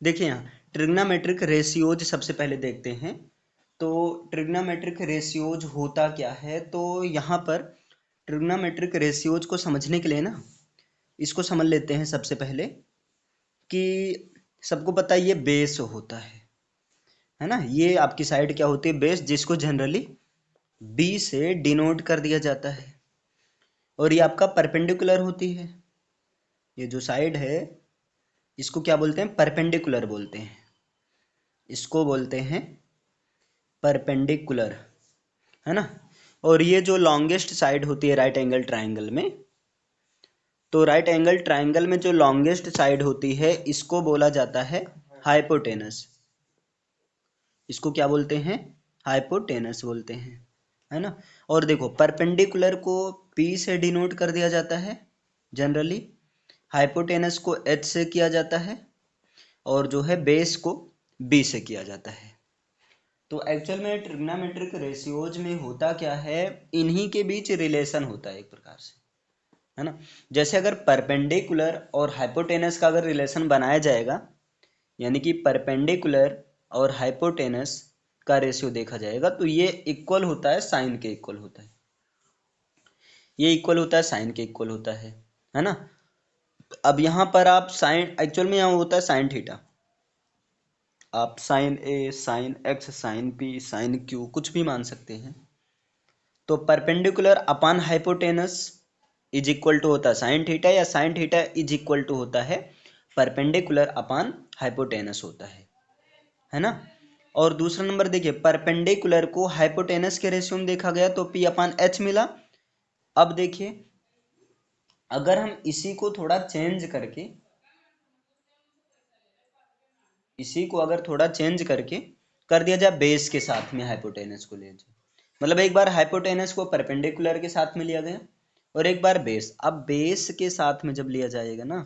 देखिए यहाँ trigonometric ratios सबसे पहले देखते हैं। तो ट्रिग्नोमेट्रिक रेशियोज होता क्या है, तो यहाँ पर ट्रिग्नोमेट्रिक रेशियोज को समझने के लिए ना इसको समझ लेते हैं सबसे पहले कि सबको पता है ये बेस होता है ना। ये आपकी साइड क्या होती है, बेस, जिसको जनरली बी से डिनोट कर दिया जाता है। और ये आपका परपेंडिकुलर होती है, ये जो साइड है इसको क्या बोलते हैं, परपेंडिकुलर बोलते हैं, इसको बोलते हैं परपेंडिकुलर, है ना। और ये जो लॉन्गेस्ट साइड होती है राइट एंगल ट्राइंगल में, तो राइट एंगल ट्राइंगल में जो लॉन्गेस्ट साइड होती है इसको बोला जाता है हाइपोटेनस। इसको क्या बोलते हैं, हाइपोटेनस बोलते हैं, है ना। और देखो परपेंडिकुलर को P से डिनोट कर दिया जाता है जनरली, हाइपोटेनस को H से किया जाता है, और जो है बेस को B से किया जाता है। तो एक्चुअल में ट्रिग्नोमेट्रिक रेशियोज में होता क्या है, इन्हीं के बीच रिलेशन होता है एक प्रकार से, है ना। जैसे अगर परपेंडिकुलर और हाइपोटेनस का अगर रिलेशन बनाया जाएगा, यानी कि परपेंडिकुलर और हाइपोटेनस का रेशियो देखा जाएगा, तो ये इक्वल होता है साइन के इक्वल होता है, ये इक्वल होता है साइन के इक्वल होता है ना। अब यहाँ पर आप साइन, एक्चुअल में यहाँ होता है साइन थीटा, आप sine A, sine X, sine P, sine Q कुछ भी मान सकते हैं। तो perpendicular upon hypotenuse is equal to होता है साइन थीटा, या sine theta is equal to होता है परपेंडिकुलर अपॉन हाइपोटेनस होता है ना। और दूसरा नंबर देखिए, परपेंडिकुलर को हाइपोटेनस के रेशियो में देखा गया तो P अपॉन H मिला। अब देखिए अगर हम इसी को थोड़ा चेंज करके, इसी को अगर थोड़ा चेंज करके कर दिया जाए बेस के साथ में हाइपोटेनस को ले जाए, मतलब एक बार हाइपोटेनस को परपेंडिकुलर के साथ में लिया गया और एक बार बेस, अब बेस के साथ में जब लिया जाएगा ना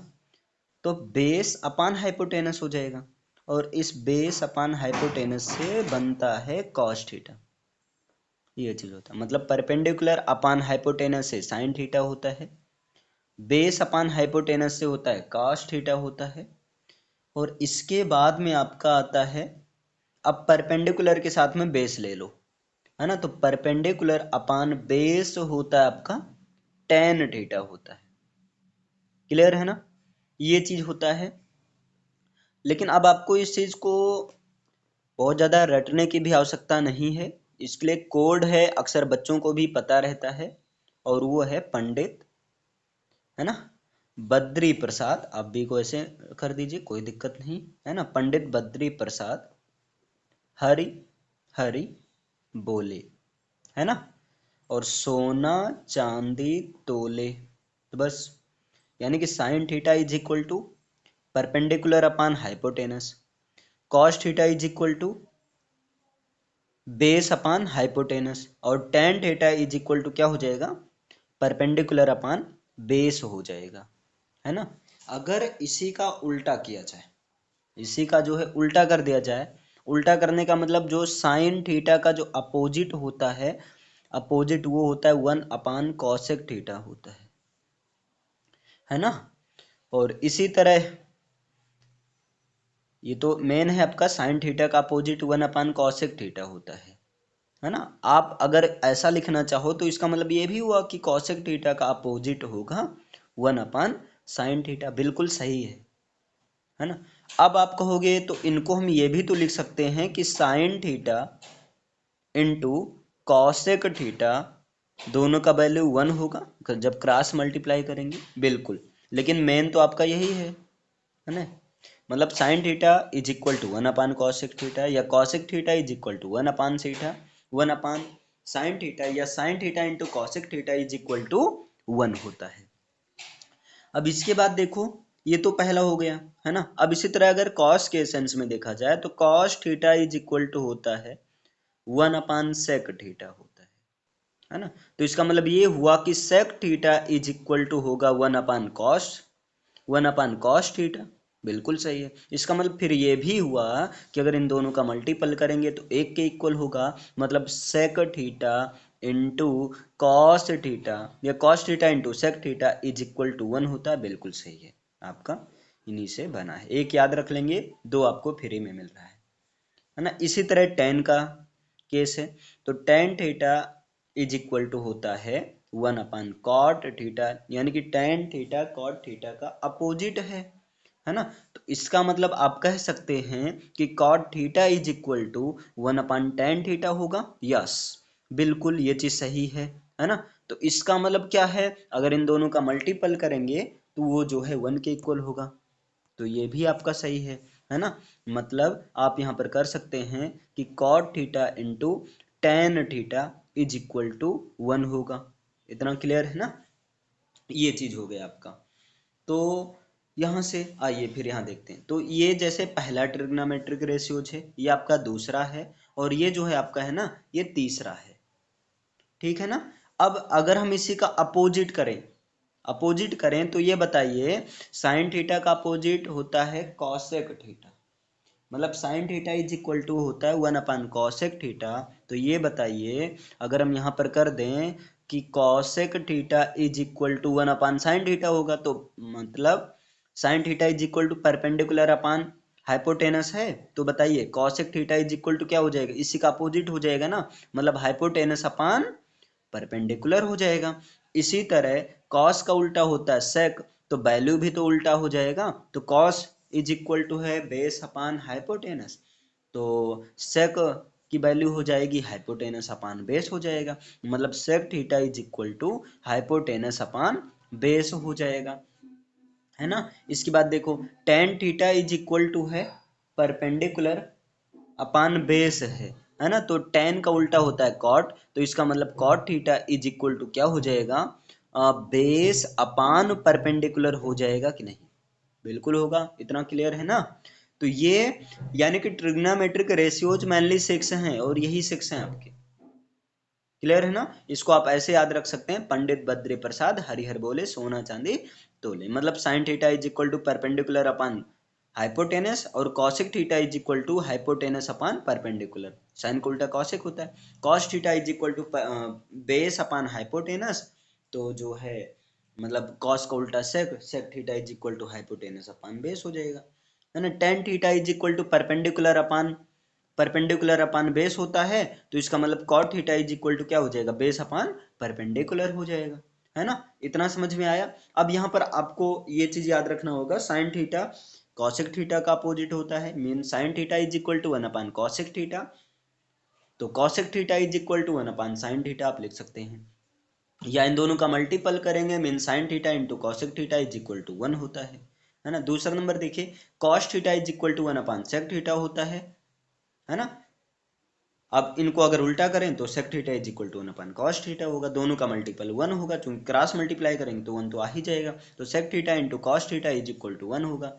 तो बेस अपान हाइपोटेनस हो जाएगा, और इस बेस अपान हाइपोटेनस से बनता है कॉस थीटा। ये चीज होता है, मतलब परपेंडिकुलर अपान हाइपोटेनस से साइन थीटा होता है, बेस अपान हाइपोटेनस से होता है कॉस थीटा होता है, और इसके बाद में आपका आता है, अब परपेंडिकुलर के साथ में बेस ले लो, है ना, तो परपेंडिकुलर अपान बेस होता है आपका टेन थीटा होता है। क्लियर है ना, ये चीज होता है। लेकिन अब आपको इस चीज को बहुत ज़्यादा रटने की भी आवश्यकता नहीं है, इसके लिए कोड है, अक्सर बच्चों को भी पता रहता है, और वो है पंडित, है ना, बद्री प्रसाद। आप भी को ऐसे कर दीजिए, कोई दिक्कत नहीं, है ना, पंडित बद्री प्रसाद हरि हरि बोले, है ना। और सोना चांदी तोले, तो बस, यानी कि sine theta is equal to perpendicular upon hypotenuse, cos theta is equal to base upon hypotenuse, और tan theta is equal to क्या हो जाएगा, परपेंडिकुलर अपान बेस हो जाएगा, है ना। अगर इसी का उल्टा किया जाए, इसी का जो है उल्टा कर दिया जाए, उल्टा करने का मतलब जो साइन थीटा का जो अपोजिट होता है, अपोजिट वो होता है वन अपान कॉसेक थीटा होता है ना। और इसी तरह ये तो मेन है आपका, साइन थीटा का opposite one upon cosec theta होता है ना। आप अगर ऐसा लिखना चाहो तो इसका मतलब ये भी हुआ कि कॉसेक थीटा का अपोजिट होगा वन अपान साइन थीटा, बिल्कुल सही है ना। अब आप कहोगे तो इनको हम ये भी तो लिख सकते हैं कि sine theta into cosec theta, दोनों का वैल्यू वन होगा जब क्रॉस मल्टीप्लाई करेंगे, बिल्कुल। लेकिन मेन तो आपका यही है ना, मतलब sine theta is equal to one upon cosec theta, या cosec theta is equal to one upon theta, one upon sine theta, या sine theta into cosec theta is equal to one होता है। अब इसके बाद देखो, ये तो पहला हो गया, है ना। अब इसी तरह अगर कॉस के सेंस में देखा जाए तो cos theta is equal to होता है वन अपान सेक थीटा होता है ना। तो इसका मतलब ये हुआ कि sec theta is equal to होगा one upon cos, one upon cos theta, बिल्कुल सही है। इसका मतलब फिर ये भी हुआ कि अगर इन दोनों का मल्टीपल करेंगे तो एक के इक्वल होगा, मतलब sec theta into cos theta, या cos theta into sec theta is equal to one होता है, बिल्कुल सही है आपका इन्हीं से बना है। एक याद रख लेंगे, 2 आपको फ्री में मिल रहा है ना। इसी तरह टेन का केस है, तो tan theta is equal to होता है 1/cot थीटा, यानी कि टेन थीटा कॉट थीटा का अपोजिट है ना। तो इसका मतलब आप कह सकते हैं कि cot theta is equal to 1/tan theta होगा। यस, बिल्कुल ये चीज सही है ना। तो इसका मतलब क्या है, अगर इन दोनों का मल्टीपल करेंगे तो वो जो है 1 के इक्वल होगा। तो ये भी आपका सही है ना। मतलब आप यहाँ पर कर सकते हैं कि cot theta into tan theta is equal to 1 होगा। इतना क्लियर है ना, ये चीज हो गया आपका। तो यहाँ से आइए फिर यहाँ देखते हैं। तो ये जैसे पहला ट्रिग्नोमेट्रिक रेशियोज है, ये आपका दूसरा है, और ये जो है आपका है ना, ये तीसरा है। ठीक है ना। अब अगर हम इसी का अपोजिट करें तो ये बताइए, साइन थीटा का अपोजिट होता है कॉसेक थीटा, मतलब sine theta is equal to होता है 1/cosec थीटा। तो ये बताइए, अगर हम यहाँ पर कर दें कि cosec theta is equal to 1/sin theta होगा, तो मतलब sine theta is equal to perpendicular upon hypotenuse है। तो बताइए cosec theta is equal to क्या हो जाएगा, इसी का अपोजिट हो जाएगा ना, मतलब हाइपोटेनस अपान परपेंडिकुलर हो जाएगा। इसी तरह कॉस का उल्टा होता है सेक, तो वैल्यू भी तो उल्टा हो जाएगा। तो कॉस इज इक्वल टू है बेस अपान हाइपोटेनस, तो सेक की वैल्यू हो जाएगी हाइपोटेनस अपान बेस हो जाएगा, मतलब sec theta is equal to hypotenuse upon base हो जाएगा, है ना। इसके बाद देखो tan theta is equal to है परपेंडिकुलर अपान बेस है ना। तो टेन का उल्टा होता है कॉट, तो इसका मतलब cot theta is equal to क्या हो जाएगा, बेस अपान परपेंडिकुलर हो जाएगा कि नहीं, बिल्कुल होगा। इतना क्लियर है ना। तो ये यानी कि ट्रिग्नोमेट्रिक रेशियोज मेनली 6 हैं, और यही 6 हैं आपके। क्लियर है ना। इसको आप ऐसे याद रख सकते हैं, पंडित बद्री प्रसाद हरिहर बोले सोना चांदी तोले, मतलब sine theta is equal to perpendicular upon hypotenuse, और cosec theta is equal to hypotenuse upon perpendicular. Sine का उल्टा कॉसिक होता है। Cos theta is equal to base upon hypotenuse, तो जो है मतलब कॉस का उल्टा sec, sec theta is equal to hypotenuse upon base हो जाएगा, है ना। Tan theta is equal to perpendicular upon base होता है, तो इसका मतलब cot theta is equal to क्या हो जाएगा, बेस अपान परपेंडिकुलर हो जाएगा, है ना। इतना समझ में आया। अब यहाँ पर आपको ये चीज याद रखना होगा, साइन थीटा कॉसेक थीटा का अपोजिट होता है, mean sine theta is equal to 1/cosec theta, तो cosec theta is equal to 1/sin theta आप लिख सकते हैं, या इन दोनों का मल्टीपल करेंगे, mean sine theta into cosec theta is equal to 1 होता है ना। दूसरा नंबर देखिए, cos theta is equal to 1/sec theta होता है ना। अब इनको अगर उल्टा करें तो sec theta is equal to 1/cos theta होगा, दोनों का मल्टीपल 1 होगा, चूंकि क्रॉस मल्टीप्लाई करेंगे तो 1 तो आ ही जाएगा, तो sec theta into cos theta is equal to 1 होगा।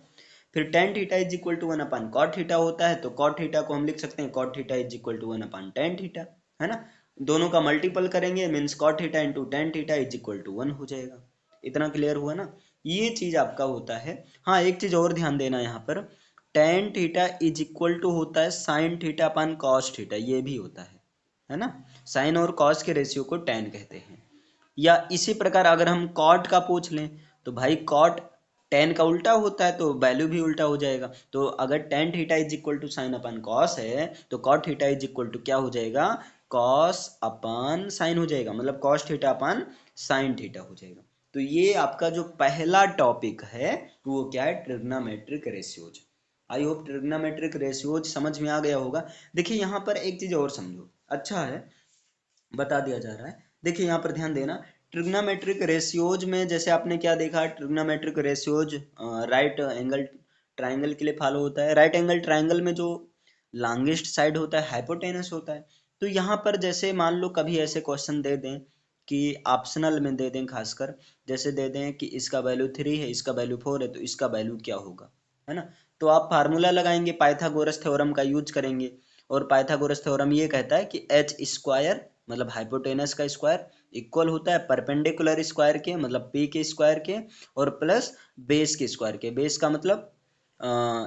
फिर tan theta is equal to 1/cot theta होता है, तो cot थीटा को हम लिख सकते हैं cot theta is equal to 1/tan theta, है ना। दोनों का मल्टीपल करेंगे, means cot theta into tan theta is equal to 1 हो जाएगा। इतना क्लियर हुआ ना, ये चीज आपका होता है। हाँ, एक चीज और ध्यान देना यहाँ पर, tan theta is equal to होता है sin theta upon cos theta, ये भी होता है ना। साइन और cos के रेशियो को tan कहते हैं। या इसी प्रकार अगर हम cot का पूछ लें, तो भाई cot tan का उल्टा होता है, तो वैल्यू भी उल्टा हो जाएगा। तो अगर tan theta is equal to sine upon cos है, तो cot theta is equal to क्या हो जाएगा, cos अपन साइन हो जाएगा, मतलब cos थीटा अपन साइन थीटा हो जाएगा। तो ये आपका जो पहला टॉपिक है वो क्या है, trigonometric ratios. I hope trigonometric ratios समझ में आ गया होगा। देखिए यहाँ पर एक चीज और समझो, अच्छा है बता दिया जा रहा है। देखिए यहाँ पर ध्यान देना, ट्रिग्नोमेट्रिक रेशियोज में जैसे आपने क्या देखा, trigonometric ratios right angle triangle के लिए फॉलो होता है। राइट एंगल ट्राइंगल में जो लॉन्गेस्ट साइड होता है हाइपोटेनस होता है। तो यहाँ पर जैसे मान लो कभी ऐसे क्वेश्चन दे दें कि ऑप्शनल में दे दें, खासकर जैसे दे दें कि इसका वैल्यू 3 है, इसका वैल्यू 4 है, तो इसका वैल्यू क्या होगा, है ना। तो आप फार्मूला लगाएंगे, पाइथागोरस थ्योरम का यूज करेंगे, और पाइथागोरस थ्योरम ये कहता है कि एच स्क्वायर मतलब हाइपोटेनस का स्क्वायर इक्वल होता है परपेंडिकुलर स्क्वायर के, मतलब पी के स्क्वायर के, और प्लस बेस के स्क्वायर के। बेस का मतलब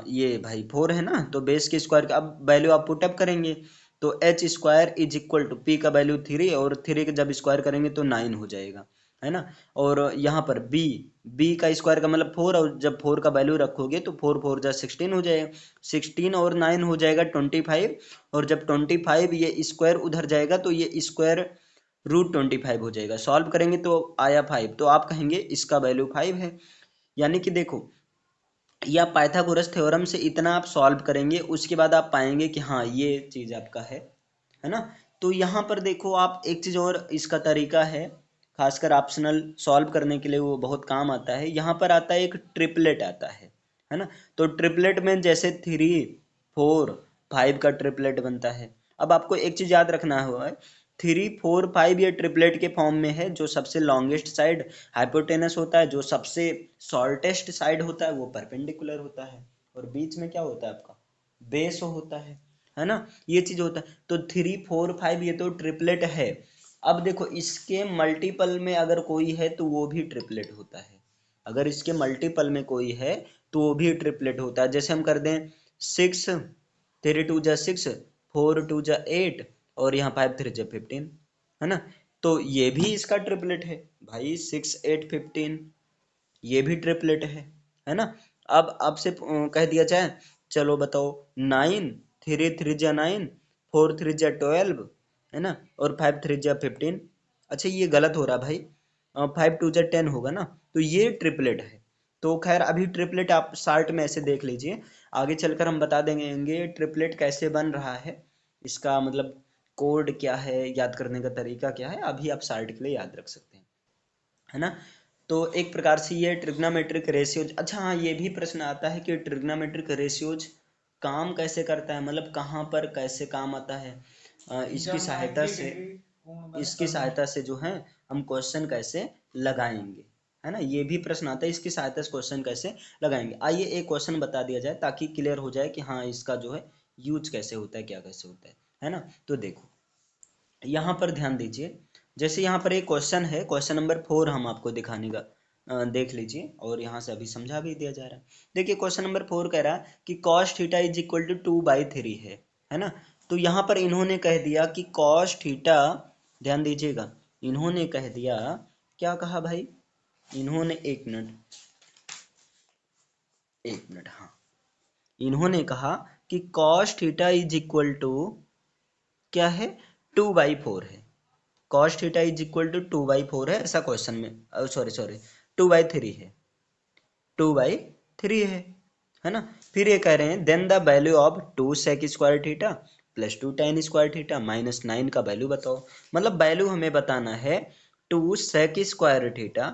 ये भाई 4 है ना, तो बेस के स्क्वायर का अब वैल्यू आप पुटअप करेंगे, तो H square is equal to P का वैल्यू 3, और 3 का जब स्क्वायर करेंगे तो 9 हो जाएगा। है ना। और यहाँ पर बी का स्क्वायर का मतलब 4, और जब 4 का वैल्यू रखोगे तो 4 4 जा 16 हो जाएगा, 16 और 9 हो जाएगा 25, और जब 25 ये स्क्वायर उधर जाएगा तो ये स्क्वायर √25 हो जाएगा। सॉल्व करेंगे तो आया 5, तो आप कहेंगे इसका वैल्यू 5 है। यानी कि देखो, या पाइथागोरस थ्योरम से इतना आप सॉल्व करेंगे, उसके बाद आप पाएंगे कि हाँ ये चीज़ आपका है ना। तो यहाँ पर देखो आप एक चीज़ और इसका तरीका है, खासकर ऑप्शनल सॉल्व करने के लिए वो बहुत काम आता है। यहाँ पर आता है एक ट्रिपलेट आता है ना। तो ट्रिपलेट में जैसे 3 4 5 का ट्रिपलेट बनता है। अब आपको एक चीज़ याद रखना है, 3 4 5 ये ट्रिपलेट के फॉर्म में है। जो सबसे लॉन्गेस्ट साइड हाइपोटेनस होता है, जो सबसे शॉर्टेस्ट साइड होता है वो परपेंडिकुलर होता है, और बीच में क्या होता है आपका बेस होता है ना। ये चीज होता है। तो 3 4 5 ये तो ट्रिपलेट है। अब देखो इसके मल्टीपल में अगर कोई है तो वो भी ट्रिपलेट होता है। अगर इसके मल्टीपल में कोई है तो वो भी ट्रिपलेट होता है। जैसे हम कर दें 6 3 2 जा 6, 4 2 जा 8, और यहाँ 5 3 जा 15, है ना। तो ये भी इसका ट्रिपलेट है भाई, 6 8 15 ये भी ट्रिपलेट है ना। अब आपसे कह दिया जाए, चलो बताओ 9 3 3 जा 9, 4 3 जा 12, है ना, और 5 3 जा 15। अच्छा ये गलत हो रहा भाई, 5 2 जा 10 होगा ना, तो ये ट्रिपलेट है। तो खैर अभी ट्रिपलेट आप शार्ट में ऐसे देख लीजिए, आगे चलकर हम बता देंगे ट्रिपलेट कैसे बन रहा है, इसका मतलब कोड क्या है, याद करने का तरीका क्या है। अभी आप शार्ट के लिए याद रख सकते हैं, है ना। तो एक प्रकार से ये ट्रिग्नोमेट्रिक रेशियोज। अच्छा हाँ, ये भी प्रश्न आता है कि ट्रिग्नोमेट्रिक रेशियोज काम कैसे करता है, मतलब कहाँ पर कैसे काम आता है। इसकी सहायता से जो है हम क्वेश्चन कैसे लगाएंगे, है ना। ये भी प्रश्न आता है इसकी सहायता से क्वेश्चन कैसे लगाएंगे। आइए एक क्वेश्चन बता दिया जाए ताकि क्लियर हो जाए कि हाँ इसका जो है यूज कैसे होता है, क्या कैसे होता है ना। तो देखो यहाँ पर ध्यान दीजिए, जैसे यहाँ पर एक क्वेश्चन है, क्वेश्चन नंबर 4 हम आपको दिखाने का देख लीजिए, और यहाँ से अभी समझा भी दिया जा रहा है। देखिए क्वेश्चन नंबर 4 कह रहा है कि cos theta is equal to 2/3 है ना। तो यहाँ पर इन्होंने कह दिया कि कॉस थीटा, ध्यान दीजिएगा, इन्होंने कह दिया, क्या कहा भाई, इन्होंने एक मिनट हाँ, इन्होंने कहा कि cos theta is equal to क्या है, 2/4 है। Cos theta is equal to 2/4 है, ऐसा क्वेश्चन में, सॉरी 2/3 है, 2/3 है ना। फिर ये कह रहे हैं then the value of 2 sec square theta plus 2 tan square theta minus 9 का वैल्यू बताओ। मतलब वैल्यू हमें बताना है 2 sec square theta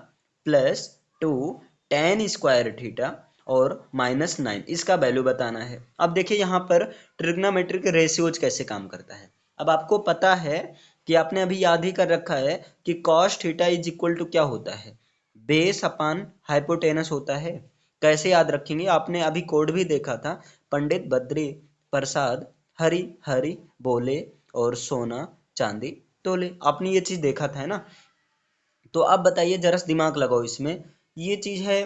plus 2 tan square theta और माइनस 9, इसका वैल्यू बताना है। अब देखिए यहाँ पर ट्रिग्नोमेट्रिक रेशियोज कैसे काम करता है। अब आपको पता है कि आपने अभी याद ही कर रखा है कि cos theta is equal to क्या होता है, बेस अपान हाइपोटेनस होता है। कैसे याद रखेंगे, आपने अभी कोड भी देखा था, पंडित बद्री प्रसाद हरि हरि बोले और सोना चांदी तोले, आपने ये चीज देखा था, है ना। तो अब बताइए जरा दिमाग लगाओ इसमें, ये चीज है,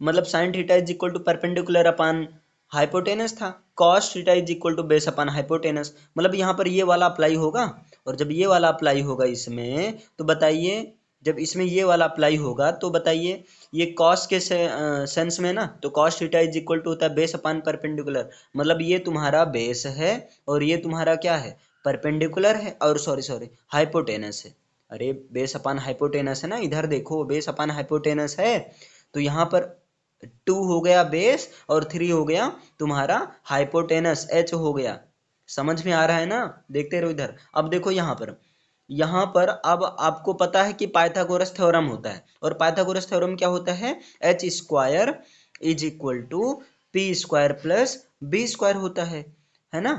मतलब sine theta is equal to perpendicular upon hypotenuse था, cos theta is equal to base upon hypotenuse, मतलब यहाँ पर ये वाला अप्लाई होगा, और जब ये वाला अप्लाई होगा इसमें तो बताइए, जब इसमें ये वाला अप्लाई होगा तो बताइए ये कॉस के सेंस में ना, तो cos theta is equal to होता है बेस अपान परपेंडिकुलर, मतलब ये तुम्हारा बेस है और ये तुम्हारा क्या है, परपेंडिकुलर है, और सॉरी हाइपोटेनस है। अरे बेस अपान हाइपोटेनस है ना, इधर देखो बेस अपान हाइपोटेनस है, तो यहाँ पर 2 हो गया बेस और 3 हो गया तुम्हारा हाइपोटेनस, एच हो गया। समझ में आ रहा है ना, देखते रहो इधर। अब देखो यहाँ पर अब आपको पता है कि पाइथागोरस थ्योरम होता है, और पाइथागोरस थ्योरम क्या होता है, H square is equal to P square plus B square होता है ना।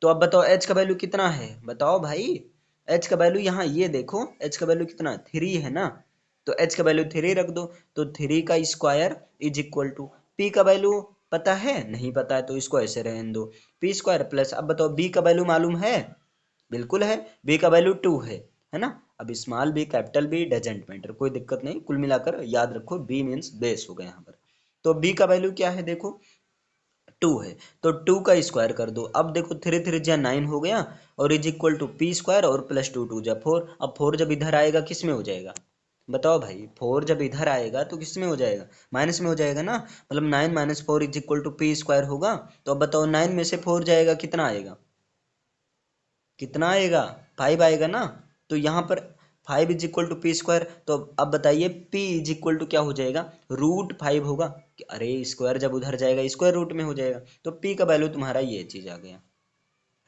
तो अब बताओ एच का वैल्यू कितना है, बताओ भाई, एच का वैल्यू यहाँ ये देखो, एच का वैल्यू कितना 3 है ना, तो एच का वैल्यू 3 रख दो, तो 3 का square is equal to P का वैल्यू पता है, नहीं पता है तो इसको ऐसे रहने दो, पी स्क्वायर प्लस, अब बताओ बी का वैल्यू मालूम है, बिल्कुल है, बी का वैल्यू 2 है ना। अब small B capital B doesn't matter, कोई दिक्कत नहीं, कुल मिलाकर याद रखो बी मीन्स बेस हो गया यहाँ पर। तो बी का वैल्यू क्या है देखो 2 है, तो 2 का स्क्वायर कर दो, अब देखो 3 3 जा 9 हो गया, और is equal to P square और प्लस 2 2 जा 4, अब 4 जब इधर आएगा किस में हो जाएगा, बताओ भाई, 4 जब इधर आएगा तो किस में हो जाएगा, माइनस में हो जाएगा ना, मतलब 9 minus 4 is equal to P square होगा। तो अब बताओ 9 में से 4 जाएगा, कितना आएगा, कितना आएगा, 5 आएगा ना। तो यहाँ पर 5 is equal to P square, तो अब बताइए p इज इक्वल टू क्या हो जाएगा, √5 होगा। अरे स्क्वायर जब उधर जाएगा स्क्वायर रूट में हो जाएगा, तो p का वैल्यू तुम्हारा ये चीज आ गया,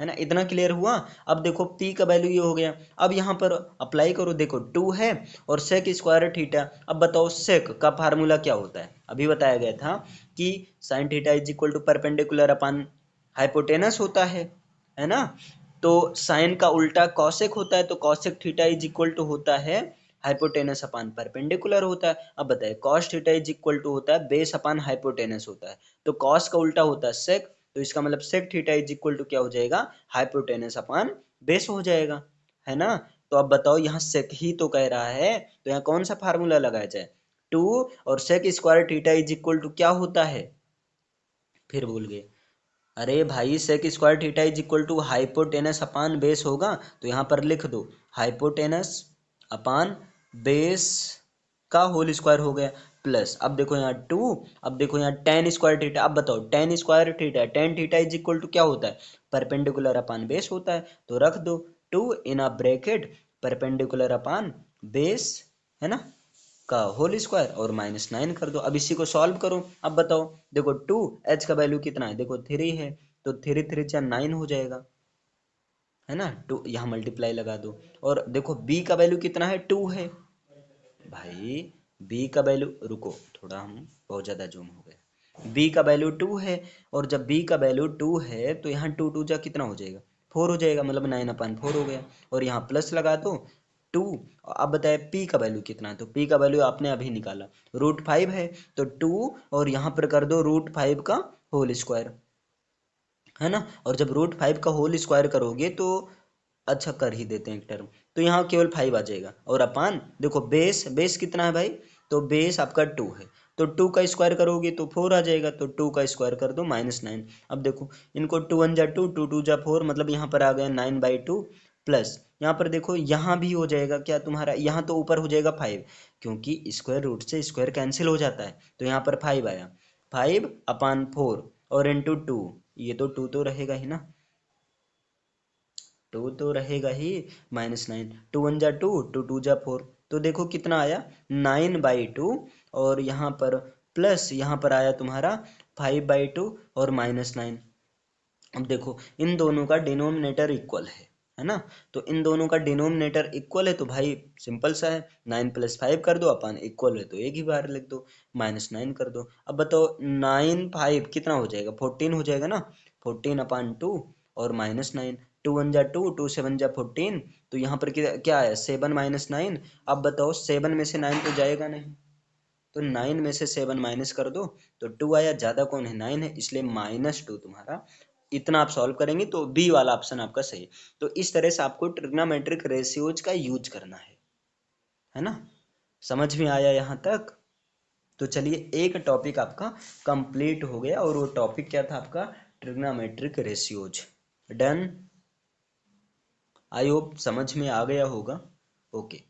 है ना। इतना क्लियर हुआ। अब देखो p का वैल्यू ये हो गया, अब यहाँ पर अप्लाई करो, देखो 2 है और सेक स्क्वायर थीटा। अब बताओ सेक का फार्मूला क्या होता है, अभी बताया गया था कि sine theta is equal to perpendicular upon hypotenuse होता है ना। तो साइन का उल्टा कॉसेक होता है, तो cosec theta is equal to होता है हाइपोटेनस अपान परपेंडिकुलर होता है। अब बताइए cos theta is equal to होता है बेस अपान हाइपोटेनस होता है, तो कॉस का उल्टा होता है सेक, तो इसका मतलब sec theta is equal to क्या हो जाएगा, हाइपोटेनस अपान बेस हो जाएगा, है ना। तो अब बताओ यहाँ सेक ही तो कह रहा है, तो यहाँ कौन सा फार्मूला लगाया जाए, 2 और sec square theta is equal to क्या होता है, फिर भूल गए। अरे भाई sec square theta is equal to hypotenuse upon base होगा, तो यहाँ पर लिख दो हाइपोटेनस अपान बेस का होल स्क्वायर हो गया, प्लस अब देखो यहाँ 2, अब देखो यहाँ टेन स्क्वायर थीटा। अब बताओ tan square theta, tan theta is equal to क्या होता है, परपेंडिकुलर अपान बेस होता है, तो रख दो 2 in a bracket perpendicular upon base, है ना, का होल स्क्वायर और -9 कर दो। अब इसी को सॉल्व करो। अब बताओ देखो 2 h का वैल्यू कितना है, देखो 3 है, तो 3 3 4 9 हो जाएगा, है ना। 2 यहाँ मल्टीप्लाई लगा दो, और देखो b का वैल्यू कितना है, 2 है भाई। b का वैल्यू, रुको थोड़ा हम बहुत ज़्यादा जूम हो गए, b का वैल्यू 2 है, और जब b का वैल्यू 2 है तो यहाँ 2 2 जा कितना हो जाएगा, 4 हो जाएगा, मतलब 9/4 हो गया, और यहाँ प्लस लगा दो 2। अब बताए p का वैल्यू कितना है, तो p का वैल्यू आपने अभी निकाला √5 है, तो 2 और यहाँ पर कर दो √5 का होल स्क्वायर, है ना। और जब √5 का होल स्क्वायर करोगे तो अच्छा कर ही देते हैं एक टर्म, तो यहाँ केवल 5 आ जाएगा, और अपान देखो बेस, बेस कितना है भाई, तो बेस आपका 2 है, तो 2 का स्क्वायर करोगे तो 4 आ जाएगा, तो 2 का स्क्वायर कर दो -9। अब देखो इनको 2 1 जा 2, 2 2 जा 4, मतलब यहाँ पर आ गया 9/2, प्लस यहाँ पर देखो यहाँ भी हो जाएगा क्या तुम्हारा, यहाँ तो ऊपर हो जाएगा 5, क्योंकि स्क्वायर रूट से स्क्वायर कैंसिल हो जाता है, तो यहाँ पर 5 आया, 5/4 और इंटू 2, ये तो 2 तो रहेगा ही ना, 2 तो रहेगा ही, -9, 2 1 जा 2, 2 2 जा 4, तो देखो कितना आया 9/2, और यहाँ पर प्लस यहाँ पर आया तुम्हारा 5/2 और -9। अब देखो इन दोनों का डिनोमिनेटर इक्वल है ना, तो इन दोनों का डिनोमिनेटर इक्वल है, तो भाई सिंपल सा है, 9 + 5 कर दो, अपन इक्वल है तो एक ही बार लिख दो, -9 कर दो। अब बताओ 9 5 कितना हो जाएगा, 14 हो जाएगा ना, 14/2 और -9, 2 1 जा 2, 2 7 जा 14, तो यहाँ पर क्या आया 7 -9। अब बताओ 7 में से 9 तो जाएगा नहीं, तो 9 में से 7 माइनस कर दो, तो 2 आया, ज़्यादा कौन है 9 है, इसलिए -2 तुम्हारा। इतना आप सॉल्व करेंगे तो बी वाला ऑप्शन आपका सही है। तो इस तरह से आपको ट्रिग्नोमेट्रिक रेशियोज का यूज करना है ना। समझ में आया यहाँ तक। तो चलिए एक टॉपिक आपका कंप्लीट हो गया, और वो टॉपिक क्या था आपका, trigonometric ratios. Done, I hope समझ में आ गया होगा। ओके।